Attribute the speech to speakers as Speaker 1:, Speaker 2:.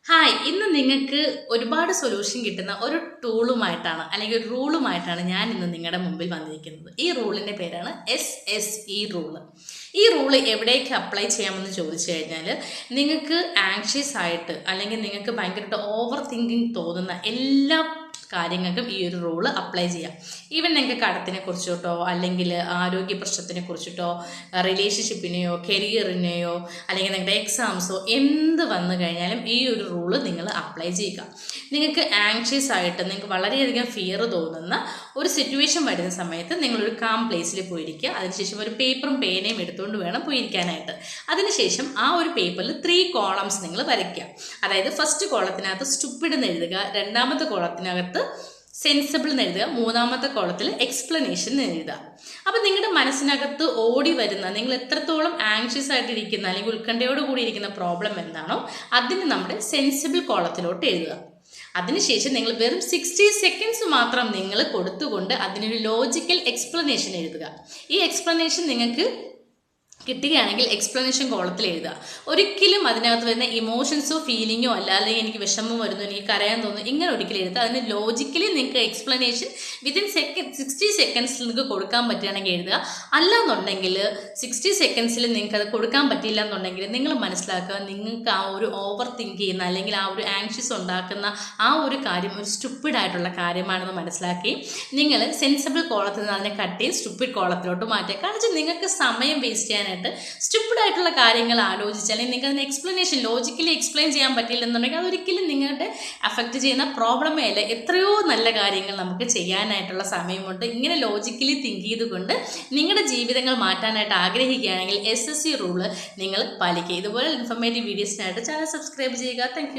Speaker 1: Hi, ഇന്ന് നിങ്ങൾക്ക് ഒരുപാട് സൊല്യൂഷൻ കിട്ടുന്ന ഒരു ടൂളുമായിട്ടാണ് അല്ലെങ്കിൽ ഒരു റൂളുമായിട്ടാണ് ഞാൻ ഇന്ന് നിങ്ങളുടെ മുമ്പിൽ വന്നിരിക്കുന്നത്. ഈ റൂളിൻ്റെ പേരാണ് SSE റൂള്. ഈ റൂള് എവിടേക്ക് അപ്ലൈ ചെയ്യാമെന്ന് ചോദിച്ചു കഴിഞ്ഞാൽ, നിങ്ങൾക്ക് ആങ്ഷ്യസ് ആയിട്ട് അല്ലെങ്കിൽ നിങ്ങൾക്ക് ഭയങ്കരമായിട്ട് ഓവർ തിങ്കിങ് തോന്നുന്ന എല്ലാ കാര്യങ്ങൾക്കും ഈ ഒരു റൂള് അപ്ലൈ ചെയ്യാം. ഈവൻ നിങ്ങൾക്ക് കടത്തിനെ കുറിച്ചിട്ടോ അല്ലെങ്കിൽ ആരോഗ്യ പ്രശ്നത്തിനെ കുറിച്ചിട്ടോ റിലേഷൻഷിപ്പിനെയോ കരിയറിനെയോ അല്ലെങ്കിൽ നിങ്ങളുടെ എക്സാംസോ എന്ത് വന്നു കഴിഞ്ഞാലും ഈ ഒരു റൂള് നിങ്ങൾ അപ്ലൈ ചെയ്യുക. നിങ്ങൾക്ക് ആങ്ഷ്യസ് ആയിട്ട് നിങ്ങൾക്ക് വളരെയധികം ഫിയർ തോന്നുന്ന ഒരു സിറ്റുവേഷൻ വരുന്ന സമയത്ത് നിങ്ങളൊരു കാം പ്ലേസിൽ പോയിരിക്കുക. അതിനുശേഷം ഒരു പേപ്പറും പേനയും എടുത്തുകൊണ്ട് വേണം പോയിരിക്കാനായിട്ട്. അതിനുശേഷം ആ ഒരു പേപ്പറിൽ 3 കോളംസ് നിങ്ങൾ വരയ്ക്കുക. അതായത് ഫസ്റ്റ് കോളത്തിനകത്ത് സ്റ്റുപ്പിഡ് എന്ന് എഴുതുക, രണ്ടാമത്തെ കോളത്തിനകത്ത് സെൻസിബിൾ എന്ന് എഴുതുക, മൂന്നാമത്തെ കോളത്തിൽ എക്സ്പ്ലനേഷൻ എന്ന് എഴുതുക. അപ്പം നിങ്ങളുടെ മനസ്സിനകത്ത് ഓടി വരുന്ന, നിങ്ങൾ എത്രത്തോളം ആങ്ഷ്യസ് ആയിട്ടിരിക്കുന്ന അല്ലെങ്കിൽ ഉത്കണ്ഠയോട് കൂടി ഇരിക്കുന്ന പ്രോബ്ലം എന്താണോ അതിന് നമ്മുടെ സെൻസിബിൾ കോളത്തിലോട്ട് എഴുതുക. അതിനുശേഷം നിങ്ങൾ വെറും 60 സെക്കൻഡ്സ് മാത്രം നിങ്ങൾ കൊടുത്തുകൊണ്ട് അതിനൊരു ലോജിക്കൽ എക്സ്പ്ലനേഷൻ എഴുതുക. ഈ എക്സ്പ്ലനേഷൻ നിങ്ങൾക്ക് കിട്ടുകയാണെങ്കിൽ എക്സ്പ്ലനേഷൻ കോളത്തിൽ എഴുതുക. ഒരിക്കലും അതിനകത്ത് വരുന്ന ഇമോഷൻസോ ഫീലിങ്ങോ അല്ല, അല്ലെങ്കിൽ എനിക്ക് വിഷമം വരുന്നു, എനിക്ക് കരയാൻ തോന്നുന്നു, ഇങ്ങനെ ഒരിക്കലും എഴുതുക. അതിന് ലോജിക്കലി നിങ്ങൾക്ക് എക്സ്പ്ലനേഷൻ വിതിൻ 60 സെക്കൻഡ്സിൽ നിങ്ങൾക്ക് കൊടുക്കാൻ പറ്റുകയാണെങ്കിൽ എഴുതുക. അല്ലാന്നുണ്ടെങ്കിൽ 60 സെക്കൻഡ്സിൽ നിങ്ങൾക്ക് അത് കൊടുക്കാൻ പറ്റില്ല എന്നുണ്ടെങ്കിൽ നിങ്ങൾ മനസ്സിലാക്കുക, നിങ്ങൾക്ക് ആ ഒരു ഓവർ തിങ്ക് ചെയ്യുന്ന അല്ലെങ്കിൽ ആ ഒരു ആങ്ഷ്യസ് ഉണ്ടാക്കുന്ന ആ ഒരു കാര്യം ഒരു സ്റ്റുപ്പിഡ് ആയിട്ടുള്ള കാര്യമാണെന്ന് മനസ്സിലാക്കി നിങ്ങൾ സെൻസിബിൾ കോളത്തിൽ നിന്ന് അതിനെ കട്ട് ചെയ്ത് സ്റ്റുപ്പിഡ് കോളത്തിലോട്ട് മാറ്റുക. കാരണം നിങ്ങൾക്ക് സമയം വേസ്റ്റ് ചെയ്യാനായിട്ട് സ്റ്റുപ്പിഡ് ആയിട്ടുള്ള കാര്യങ്ങൾ ആലോചിച്ചാൽ അല്ലെങ്കിൽ നിങ്ങൾക്ക് അതിന് എക്സ്പ്ലനേഷൻ ലോജിക്കലി എക്സ്പ്ലെയിൻ ചെയ്യാൻ പറ്റില്ലെന്നുണ്ടെങ്കിൽ അതൊരിക്കലും നിങ്ങളുടെ അഫക്റ്റ് ചെയ്യുന്ന പ്രോബ്ലമേ അല്ല. എത്രയോ നല്ല കാര്യങ്ങൾ നമുക്ക് ചെയ്യാനായിട്ടുള്ള സമയമുണ്ട്. ഇങ്ങനെ ലോജിക്കലി തിങ്ക് ചെയ്തുകൊണ്ട് നിങ്ങളുടെ ജീവിതങ്ങൾ മാറ്റാനായിട്ട് ആഗ്രഹിക്കുകയാണെങ്കിൽ SSE റൂള് നിങ്ങൾ പാലിക്കുക. ഇതുപോലെ ഇൻഫോർമേറ്റീവ് വീഡിയോസിനായിട്ട് ചാനൽ സബ്സ്ക്രൈബ് ചെയ്യുക. Thank you.